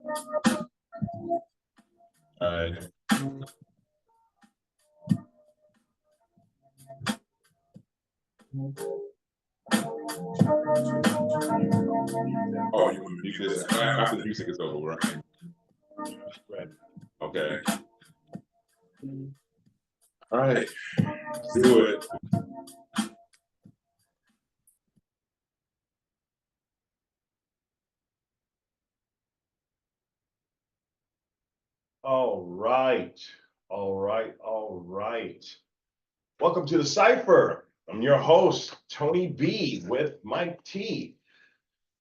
All right. Oh, you want to mute this after the music is over, right? Right. Okay. All right. Let's do it. All right. All right. All right. Welcome to the Cypher. I'm your host, Tony B, with Mike T.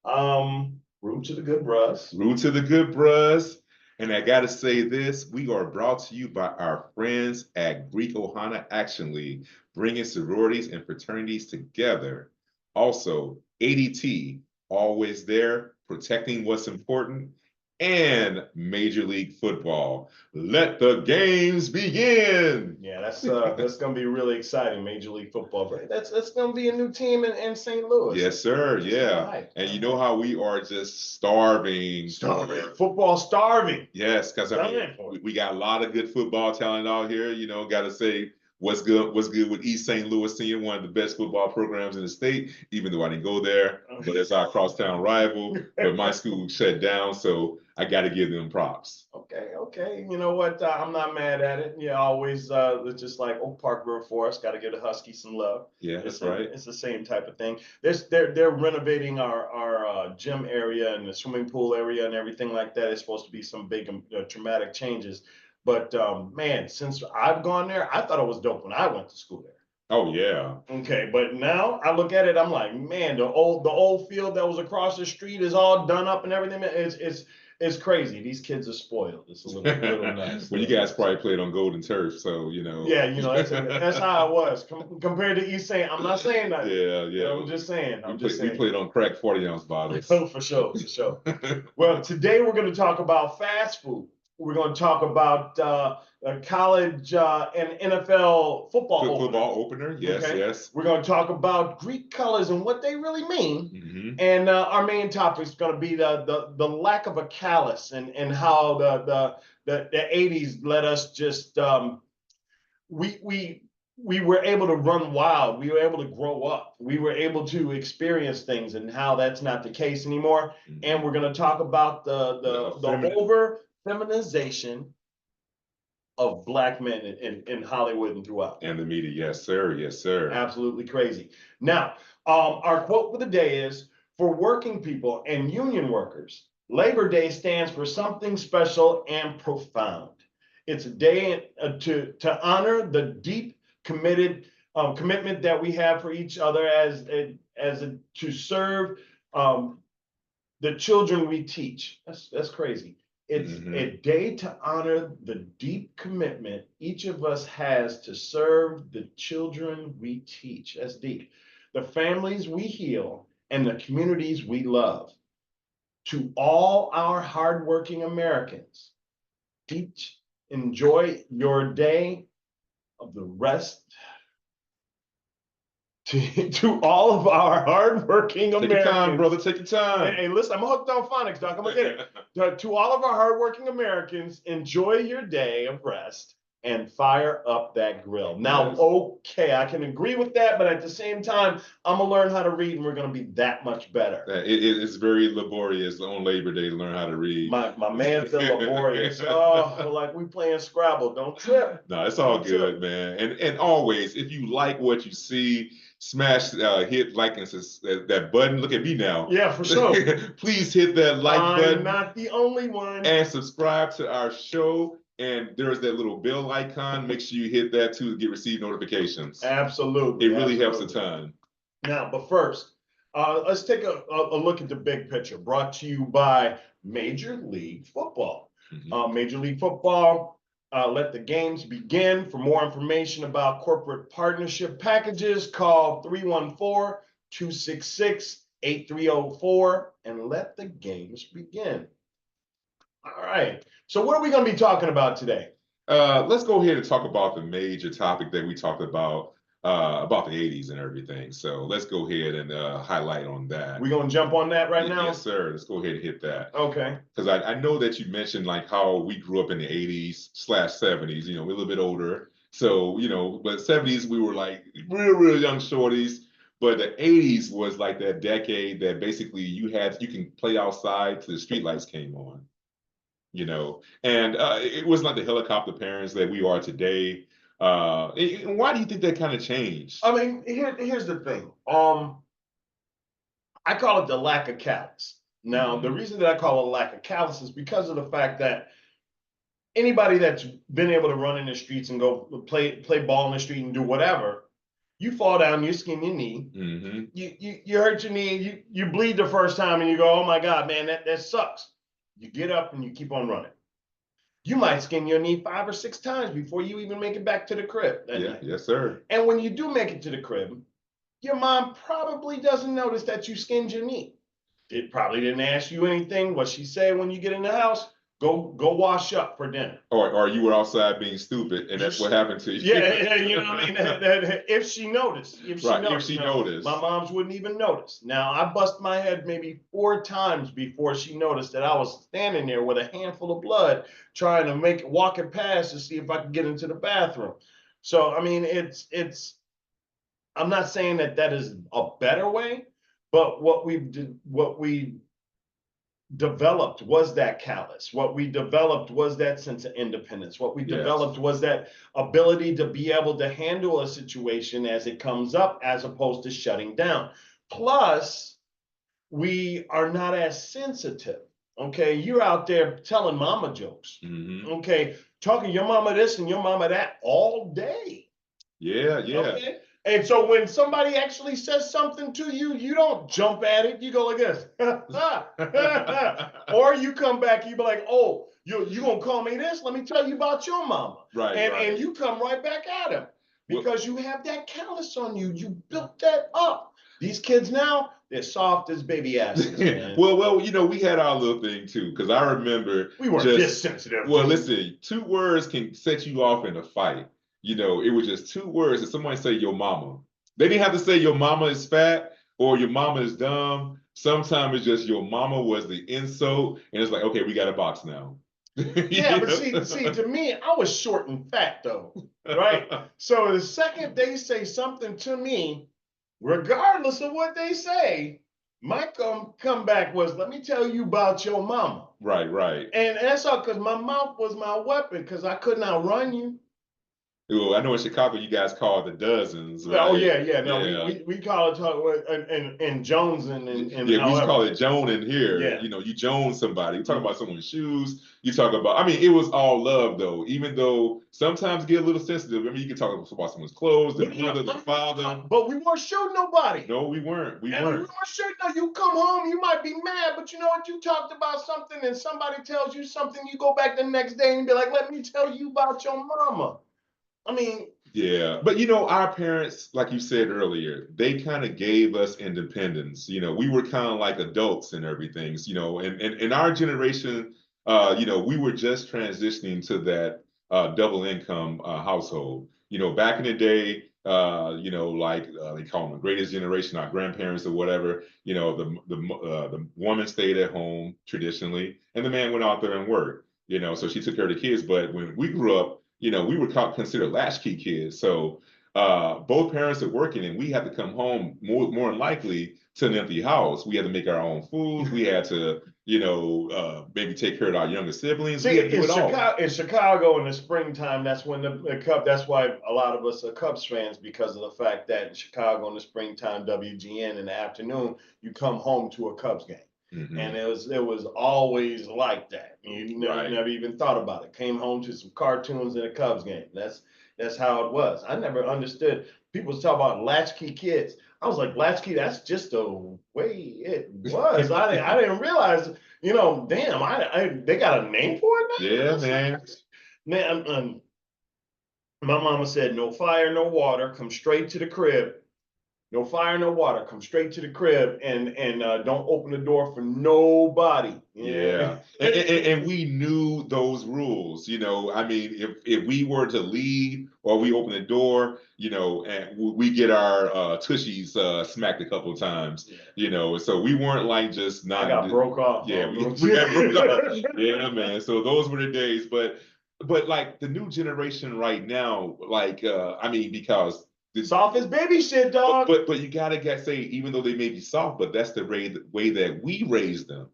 Root to the good bros. Root to the good bros. And I got to say this, we are brought to you by our friends at Greek Ohana Action League, bringing sororities and fraternities together. Also, ADT, always there, protecting what's important, and Major League Football. Let the games begin. Yeah, that's gonna be really exciting. Major League Football, but that's gonna be a new team in St. Louis. Yes, sir. Yeah, right. And you know how we are just starving. Football starving. Yes, because I mean, we got a lot of good football talent out here. You know, got to say what's good with East St. Louis seeing one of the best football programs in the state. Even though I didn't go there, but it's our crosstown rival. But my school shut down, so I got to give them props. Okay. You know what? I'm not mad at it. Yeah, always. It's just like Oak Park River Forest. Got to give the Huskies some love. Yeah, that's right. It's the same type of thing. They're renovating our gym area and the swimming pool area and everything like that. It's supposed to be some big traumatic changes. But man, since I've gone there, I thought it was dope when I went to school there. Oh yeah. Okay, but now I look at it, I'm like, man, the old field that was across the street is all done up and everything. It's crazy. These kids are spoiled. It's a little nuts. Well, you guys probably played on golden turf, so you know. Yeah, that's how it was compared to East St. I'm not saying that. Yeah. I'm just saying. We played on crack 40-ounce bottles. Oh, for sure. Well, today we're going to talk about fast food. We're going to talk about college and NFL football opener. Yes, okay. Yes. We're going to talk about Greek colors and what they really mean. Mm-hmm. And our main topic is going to be the lack of a callus and how the 80s let us just we were able to run wild. We were able to grow up. We were able to experience things, and how that's not the case anymore. Mm-hmm. And we're going to talk about the over feminization of Black men in Hollywood and throughout. And the media. Yes, sir. Yes, sir. Absolutely crazy. Now, our quote for the day is, for working people and union workers, Labor Day stands for something special and profound. It's a day to honor the deep commitment that we have for each other to serve the children we teach. That's crazy. It's a day to honor the deep commitment each of us has to serve the children we teach. That's deep. The families we heal and the communities we love. To all our hardworking Americans, enjoy your day of the rest. To all of our hardworking Americans. Take your time, brother. Take your time. Hey, listen, I'm hooked on phonics, Doc. I'm gonna get it. To all of our hardworking Americans, enjoy your day of rest and fire up that grill. Now, okay, I can agree with that, but at the same time, I'm gonna learn how to read, and we're gonna be that much better. It's very laborious on Labor Day to learn how to read. My man said laborious. Oh, like we playing Scrabble. Don't trip. No, it's all good, man. And always, if you like what you see, smash, hit like and that button. Look at me now. Yeah, for sure. Please hit that like button. I'm not the only one. And subscribe to our show. And there's that little bell icon. Make sure you hit that too to receive notifications. Absolutely. It really helps a ton. Now, but first, let's take a look at the big picture, brought to you by Major League Football. Mm-hmm. Major League Football, let the games begin. For more information about corporate partnership packages, call 314-266-8304 and let the games begin. All right. So what are we going to be talking about today? Let's go ahead and talk about the major topic that we talked about about the 80s and everything. So let's go ahead and highlight on that. We gonna jump on that right now? Yes, sir. Let's go ahead and hit that. Okay. Because I know that you mentioned like how we grew up in the 80s/70s, we're a little bit older. So, but 70s, we were like real young shorties. But the 80s was like that decade that basically you can play outside till the streetlights came on, and it was not the helicopter parents that we are today. And why do you think that kind of changed? I mean, here's the thing. I call it the lack of callous. Now, the reason that I call it a lack of callous is because of the fact that anybody that's been able to run in the streets and go play ball in the street and do whatever, you fall down, you skin your knee, you hurt your knee, you bleed the first time, and you go, oh my God, man, that sucks. You get up and you keep on running. You might skin your knee 5 or 6 times before you even make it back to the crib. Yes, sir. And when you do make it to the crib, your mom probably doesn't notice that you skinned your knee. It probably didn't ask you anything. What she said when you get in the house, go wash up for dinner. Or you were outside being stupid, and that's what happened to you. Yeah, you know what I mean? If she noticed, if she noticed, my moms wouldn't even notice. Now, I bust my head maybe 4 times before she noticed that I was standing there with a handful of blood trying to walk it past to see if I could get into the bathroom. So, I mean, I'm not saying that is a better way, but what we developed was that callous. What we developed was that sense of independence. What we developed was that ability to be able to handle a situation as it comes up, as opposed to shutting down. Plus, we are not as sensitive. Okay, you're out there telling mama jokes. Okay, talking your mama this and your mama that all day. Yeah. Okay? And so when somebody actually says something to you, you don't jump at it. You go like this. Or you come back, you be like, oh, you gonna call me this? Let me tell you about your mama. Right. And you come right back at him because you have that callous on you. You built that up. These kids now, they're soft as baby asses, man. well, we had our little thing too, because I remember we were this sensitive. Well, listen, 2 words can set you off in a fight. It was just 2 words, and somebody say your mama. They didn't have to say your mama is fat or your mama is dumb. Sometimes it's just your mama was the insult, and it's like, okay, we got a box now. Yeah, but see, to me, I was short and fat though, right? So the second they say something to me, regardless of what they say, my comeback was, let me tell you about your mama. Right. And that's all because my mouth was my weapon, because I couldn't outrun you. Well, I know in Chicago you guys call it the dozens. Right? Oh yeah. No, we call it and Jones and yeah, we just call it Joan in here. Yeah. You Joan somebody. You talk about someone's shoes. You talk about. I mean, it was all love though. Even though sometimes get a little sensitive. I mean, you can talk about someone's clothes, the mother, the father. But we weren't shooting nobody. No, we weren't. We weren't shooting. No, you come home, you might be mad, but you know what? You talked about something, and somebody tells you something. You go back the next day and you be like, "Let me tell you about your mama." I mean, yeah, but our parents, like you said earlier, they kind of gave us independence. We were kind of like adults and everything. And in our generation, we were just transitioning to that double income household. Back in the day, they call them the greatest generation, our grandparents or whatever. The woman stayed at home traditionally, and the man went out there and worked. So she took care of the kids. But when we grew up, we were considered latchkey kids. So both parents are working, and we had to come home more than likely to an empty house. We had to make our own food. We had to, maybe take care of our younger siblings. We had to do it all. In Chicago in the springtime, that's when the Cubs. That's why a lot of us are Cubs fans, because of the fact that in Chicago in the springtime, WGN in the afternoon, you come home to a Cubs game. And it was always like that. You never even thought about it. Came home to some cartoons and a Cubs game. That's how it was. I never understood. People talk about latchkey kids. I was like, latchkey, that's just the way it was. I didn't realize, damn, they got a name for it now? Yeah, man. Man, my mama said, no fire, no water, come straight to the crib. no fire, no water. Come straight to the crib and don't open the door for nobody. Yeah. And we knew those rules, you know. I mean, if we were to leave or we open the door, you know, and we get our tushies smacked a couple of times, you know. So we weren't like just I not. got broke off. Yeah, bro. we got broke off. Yeah, man. So those were the days. But like the new generation right now, like I mean, because Soft as baby shit, dog. but you gotta say, even though they may be soft, but that's the way that we raised them.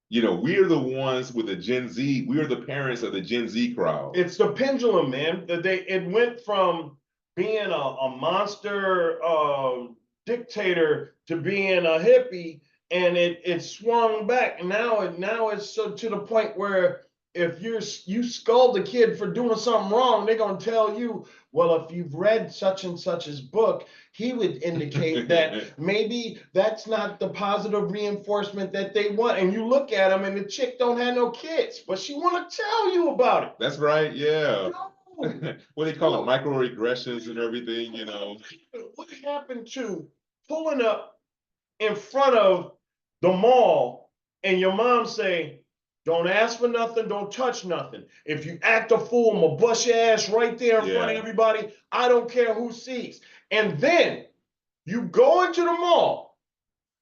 You know, we're the ones with the Gen Z. We're the parents of the Gen Z crowd. It's the pendulum, man. It went from being a monster dictator to being a hippie, and it swung back. And now it's so to the point where if you scold a kid for doing something wrong, they're gonna tell you, well, if you've read such and such's book, he would indicate that maybe that's not the positive reinforcement that they want. And you look at them, and the chick don't have no kids, but she want to tell you about it. That's right, yeah. No. What they call it, microaggressions and everything, you know. What happened to pulling up in front of the mall and your mom say, don't ask for nothing, don't touch nothing. If you act a fool, I'm gonna bust your ass right there in front of everybody. I don't care who sees. And then you go into the mall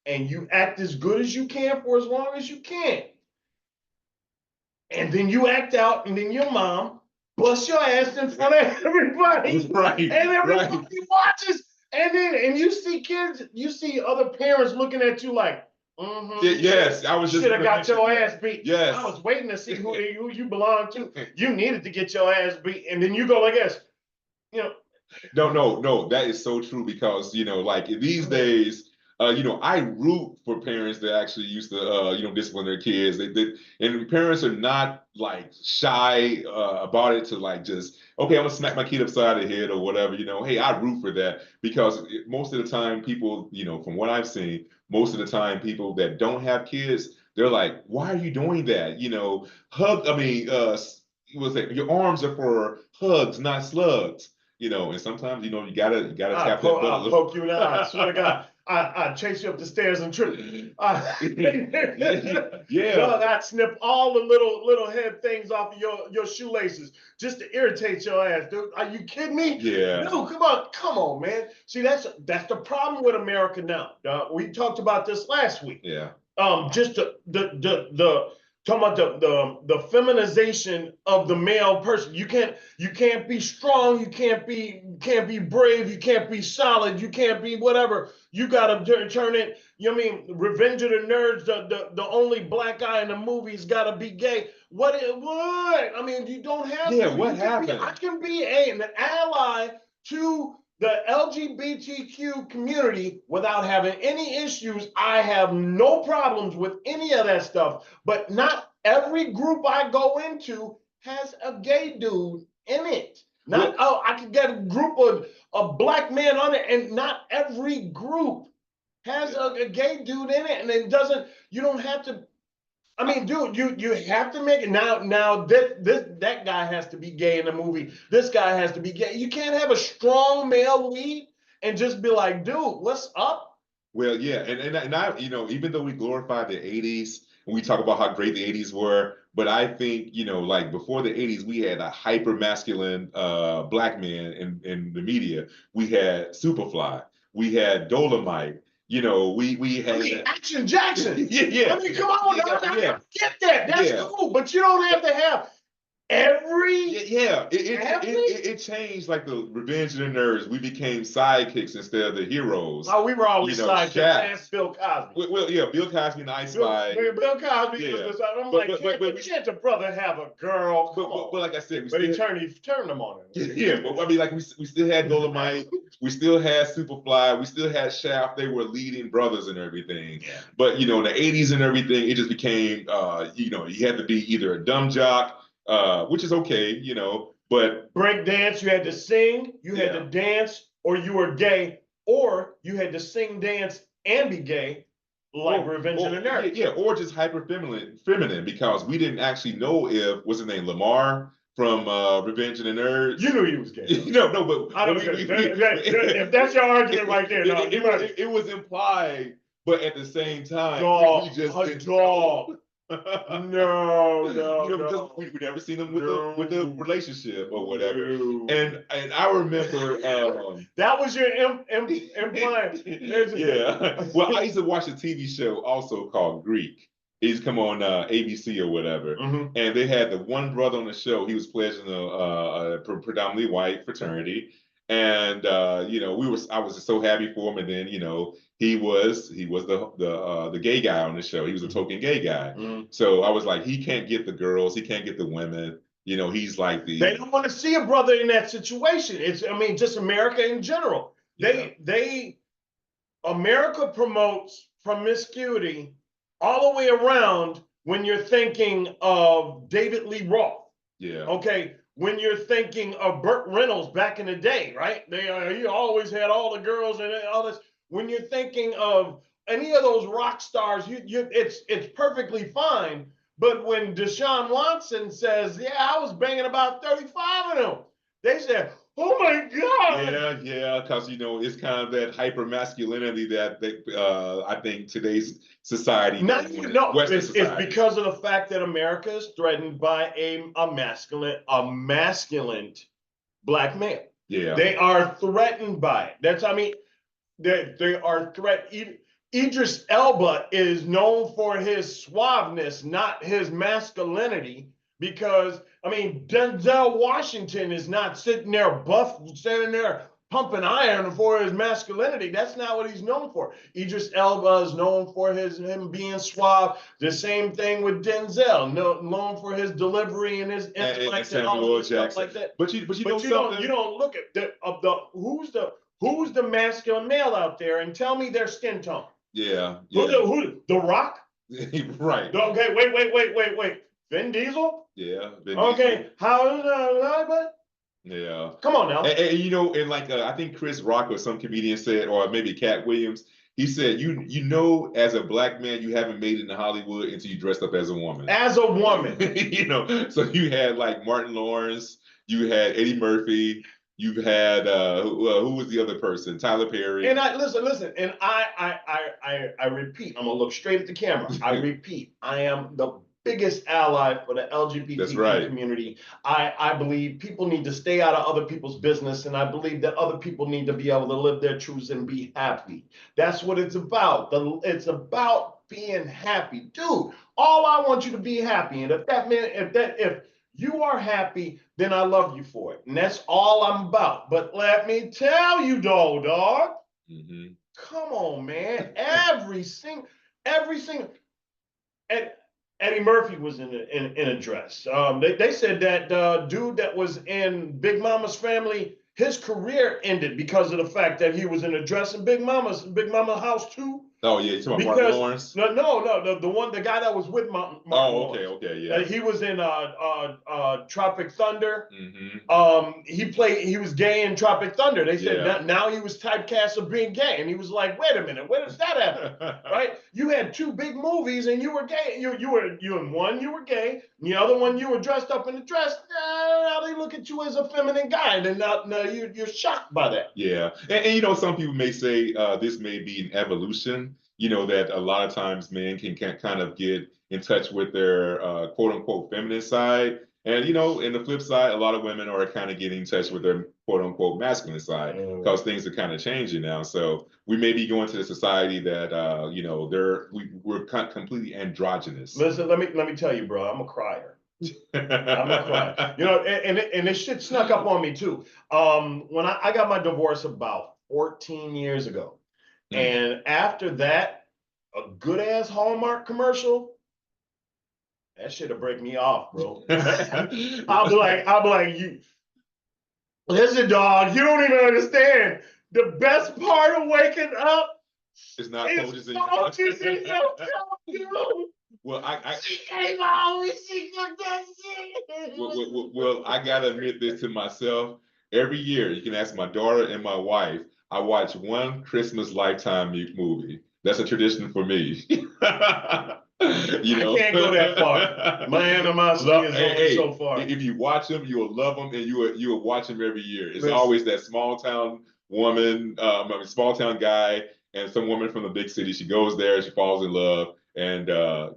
and you act as good as you can for as long as you can. And then you act out, and then your mom bust your ass in front of everybody. Right. And everybody watches. And you see kids, you see other parents looking at you like, yes, I was just should have got your ass beat. Yes. I was waiting to see who you belong to. You needed to get your ass beat, and then you go like this, you know. No, that is so true, because you know, like these days, you know, I root for parents that actually used to you know, discipline their kids. And parents are not like shy about it, to like just, okay, I'm gonna smack my kid upside the head or whatever, you know. Hey, I root for that, because most of the time people, you know, from what I've seen, most of the time people that don't have kids, they're like, why are you doing that? You know, what's that? Your arms are for hugs, not slugs. You know, and sometimes, you know, you gotta tap that butt. I'll poke you in the eye. I swear to God, I chase you up the stairs and trip. Yeah. Dog, I'd snip all the little head things off of your shoelaces just to irritate your ass, dude. Are you kidding me? Yeah. Dude, come on, man. See, that's the problem with America now. We talked about this last week. Yeah. Just the talking about the feminization of the male person. You can't be strong, you can't be brave, you can't be solid, you can't be whatever. You gotta turn it, you know what I mean? Revenge of the Nerds, the only black guy in the movie's gotta be gay. What? I mean, you don't have to. What happened? I can be an ally to the LGBTQ community without having any issues. I have no problems with any of that stuff, but not every group I go into has a gay dude in it. I could get a group of a black man on it, and not every group has a gay dude in it. And it doesn't, you don't have to, I mean, dude, you have to make it now. That guy has to be gay in the movie. This guy has to be gay. You can't have a strong male lead and just be like, dude, what's up? Well, yeah, and I, you know, even though we glorify the '80s and we talk about how great the '80s were, but I think, you know, like before the '80s, we had a hyper masculine black man in the media. We had Superfly, we had Dolomite. You know, we had Action Jackson. Yeah. I mean, come on, I get that. That's cool, but you don't have to have every. It changed, like the Revenge of the Nerds. We became sidekicks instead of the heroes. Oh, we were always sidekicks. Shaq. Bill Cosby. Well, yeah, Bill Cosby and I Spy. Bill Cosby was this. I'm like, can't your brother have a girl? But like I said, he turned them on him. Yeah, but I mean, like we still had Dolomite, we still had Superfly, we still had Shaft. They were leading brothers and everything. Yeah. But you know, in the '80s and everything, it just became, you know, you had to be either a dumb jock, which is okay, you know, but break dance, you had to sing, you had to dance, or you were gay, or you had to sing, dance, and be gay, like Revenge of the Nerds. Yeah, or just hyper feminine, because we didn't actually know if, what's his name, Lamar from Revenge of the Nerds. You knew he was gay. No, but I don't know. If that's your argument right there, no, it was implied, but at the same time, dog, we just didn't dog. No, because we never seen them with the relationship or whatever. And I remember that was your implying. Yeah. Well, I used to watch a TV show also called Greek. It used to come on ABC or whatever. Mhm. And they had the one brother on the show. He was pledging a predominantly white fraternity. And I was just so happy for him. And then, he was the gay guy on the show. He was a token gay guy. So I was like, he can't get the girls, he can't get the women. He's like They don't want to see a brother in that situation. Just America in general. America promotes promiscuity all the way around when you're thinking of David Lee Roth. Yeah. Okay. When you're thinking of Burt Reynolds back in the day, right? He always had all the girls and all this. When you're thinking of any of those rock stars, it's perfectly fine. But when Deshaun Watson says, "Yeah, I was banging about 35 of them," they said, "Oh my God!" Yeah, because it's kind of that hyper masculinity that I think today's society. It's because of the fact that America is threatened by a masculine black male. Yeah, they are threatened by it. They are threatened. Idris Elba is known for his suaveness, not his masculinity. Because Denzel Washington is not sitting there pumping iron for his masculinity. That's not what he's known for. Idris Elba is known for him being suave. The same thing with Denzel, known for his delivery and his intellect and all of stuff like that. But you don't look at who's the masculine male out there and tell me their skin tone. Yeah. Who The Rock? Right. Okay, wait. Vin Diesel? Yeah. Okay, how is that? Yeah. Come on now. And I think Chris Rock or some comedian said, or maybe Cat Williams, he said, as a black man, you haven't made it in Hollywood until you dressed up as a woman. As a woman. So you had like Martin Lawrence, you had Eddie Murphy, you've had who was the other person? Tyler Perry. And listen, and I repeat, I'm gonna look straight at the camera. I repeat, I am the biggest ally for the LGBT community. I believe people need to stay out of other people's business, and I believe that other people need to be able to live their truths and be happy. That's what it's about. It's about being happy, dude. All I want you to be happy, and if you are happy, then I love you for it, and that's all I'm about. But let me tell you, dog. Come on, man. Every single. And Eddie Murphy was in a dress. They said that dude that was in Big Mama's Family, his career ended because of the fact that he was in a dress in Big Mama's House too. Oh yeah, you talking about Martin Lawrence? No, the guy that was with Martin Lawrence. Okay, yeah. He was in Tropic Thunder. He was gay in Tropic Thunder. They said now he was typecast of being gay, and he was like, wait a minute, where does that happen? Right? You had two big movies, and you were gay. You in one you were gay, and the other one you were dressed up in a dress. Now they look at you as a feminine guy, and then now you're shocked by that. Yeah, and some people may say this may be an evolution. That a lot of times men can kind of get in touch with their quote unquote feminine side. And, in the flip side, a lot of women are kind of getting in touch with their quote unquote masculine side because things are kind of changing now. So we may be going to a society that, we're completely androgynous. Listen, let me tell you, bro, I'm a crier. I'm a crier. And this shit snuck up on me too. When I got my divorce about 14 years ago. And after that, a good ass Hallmark commercial, that shit'll break me off, bro. I'll be like, you listen, dog, you don't even understand. The best part of waking up is not coaches in Well, well, I gotta admit this to myself. Every year, you can ask my daughter and my wife, I watch one Christmas Lifetime movie. That's a tradition for me. You know, I can't go that far. My animosity is only so far. If you watch them, you will love them, and you will watch them every year. It's Listen. always that small town woman, small town guy, and some woman from the big city. She goes there, she falls in love, and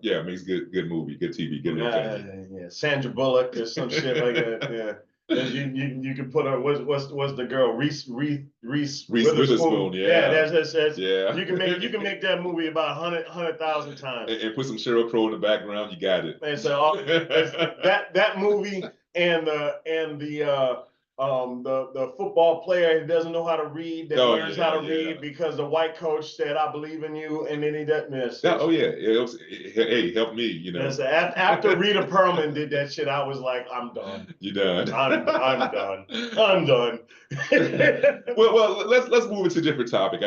yeah, it makes good movie, good TV, good entertainment. Yeah, Sandra Bullock or some shit like that. Yeah. You can put her. What's the girl? Reese Witherspoon, yeah. That's Yeah. You can make that movie about 100,000 times. And put some Sheryl Crow in the background. You got it. And so that movie and the football player who doesn't know how to read that learns how to read because the white coach said, "I believe in you," and then he doesn't miss. Oh yeah, hey, help me, you know. So after Rita Perlman did that shit, I was like, I'm done. You done. I'm done. I'm done. Well, let's move into a different topic.